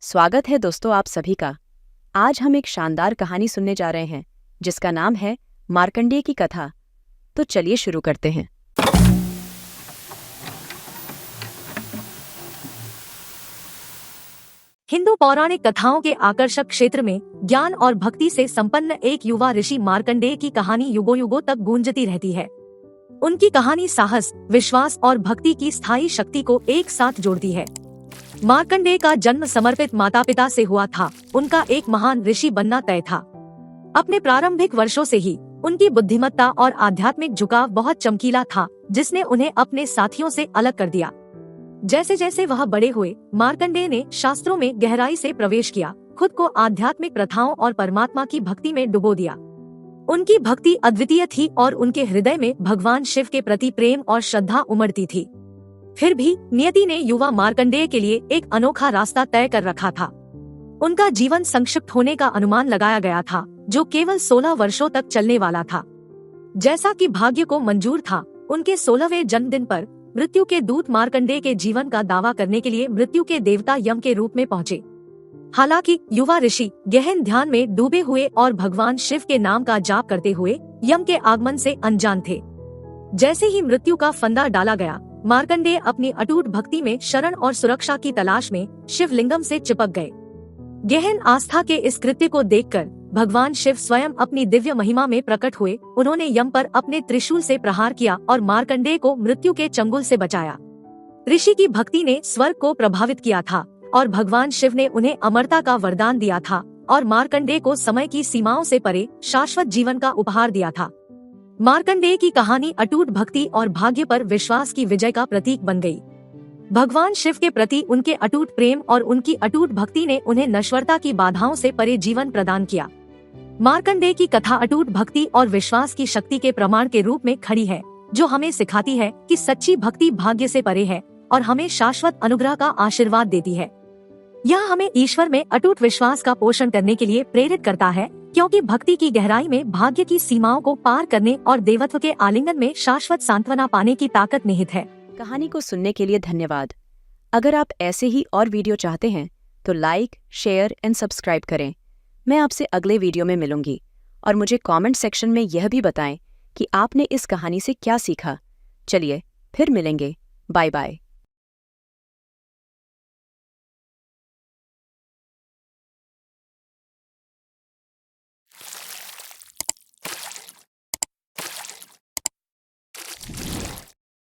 स्वागत है दोस्तों आप सभी का। आज हम एक शानदार कहानी सुनने जा रहे हैं जिसका नाम है मार्कंडेय की कथा। तो चलिए शुरू करते हैं। हिंदू पौराणिक कथाओं के आकर्षक क्षेत्र में ज्ञान और भक्ति से संपन्न एक युवा ऋषि मार्कंडेय की कहानी युगों युगों तक गूंजती रहती है। उनकी कहानी साहस, विश्वास और भक्ति की स्थायी शक्ति को एक साथ जोड़ती है। मार्कंडेय का जन्म समर्पित माता पिता से हुआ था। उनका एक महान ऋषि बनना तय था। अपने प्रारंभिक वर्षों से ही उनकी बुद्धिमत्ता और आध्यात्मिक झुकाव बहुत चमकीला था, जिसने उन्हें अपने साथियों से अलग कर दिया। जैसे जैसे वह बड़े हुए, मार्कंडेय ने शास्त्रों में गहराई से प्रवेश किया, खुद को आध्यात्मिक प्रथाओं और परमात्मा की भक्ति में डुबो दिया। उनकी भक्ति अद्वितीय थी और उनके हृदय में भगवान शिव के प्रति प्रेम और श्रद्धा उमड़ती थी। फिर भी नियति ने युवा मार्कंडेय के लिए एक अनोखा रास्ता तय कर रखा था। उनका जीवन संक्षिप्त होने का अनुमान लगाया गया था, जो केवल 16 वर्षों तक चलने वाला था। जैसा कि भाग्य को मंजूर था, उनके 16वें जन्मदिन पर मृत्यु के दूत मार्कंडेय के जीवन का दावा करने के लिए मृत्यु के देवता यम के रूप में पहुँचे। हालांकि युवा ऋषि गहन ध्यान में डूबे हुए और भगवान शिव के नाम का जाप करते हुए यम के आगमन से अनजान थे। जैसे ही मृत्यु का फंदा डाला गया, मार्कंडेय अपनी अटूट भक्ति में शरण और सुरक्षा की तलाश में शिवलिंगम से चिपक गए। गहन आस्था के इस कृत्य को देखकर भगवान शिव स्वयं अपनी दिव्य महिमा में प्रकट हुए। उन्होंने यम पर अपने त्रिशूल से प्रहार किया और मार्कंडेय को मृत्यु के चंगुल से बचाया। ऋषि की भक्ति ने स्वर्ग को प्रभावित किया था और भगवान शिव ने उन्हें अमरता का वरदान दिया था और मार्कंडेय को समय की सीमाओं से परे शाश्वत जीवन का उपहार दिया था। मार्कंडेय की कहानी अटूट भक्ति और भाग्य पर विश्वास की विजय का प्रतीक बन गई। भगवान शिव के प्रति उनके अटूट प्रेम और उनकी अटूट भक्ति ने उन्हें नश्वरता की बाधाओं से परे जीवन प्रदान किया। मार्कंडेय की कथा अटूट भक्ति और विश्वास की शक्ति के प्रमाण के रूप में खड़ी है, जो हमें सिखाती है कि सच्ची भक्ति भाग्य से परे है और हमें शाश्वत अनुग्रह का आशीर्वाद देती है। यह हमें ईश्वर में अटूट विश्वास का पोषण करने के लिए प्रेरित करता है, क्योंकि भक्ति की गहराई में भाग्य की सीमाओं को पार करने और देवत्व के आलिंगन में शाश्वत सांत्वना पाने की ताकत निहित है। कहानी को सुनने के लिए धन्यवाद। अगर आप ऐसे ही और वीडियो चाहते हैं तो लाइक, शेयर एंड सब्सक्राइब करें। मैं आपसे अगले वीडियो में मिलूंगी और मुझे कमेंट सेक्शन में यह भी बताएं कि आपने इस कहानी से क्या सीखा। चलिए फिर मिलेंगे। Bye bye.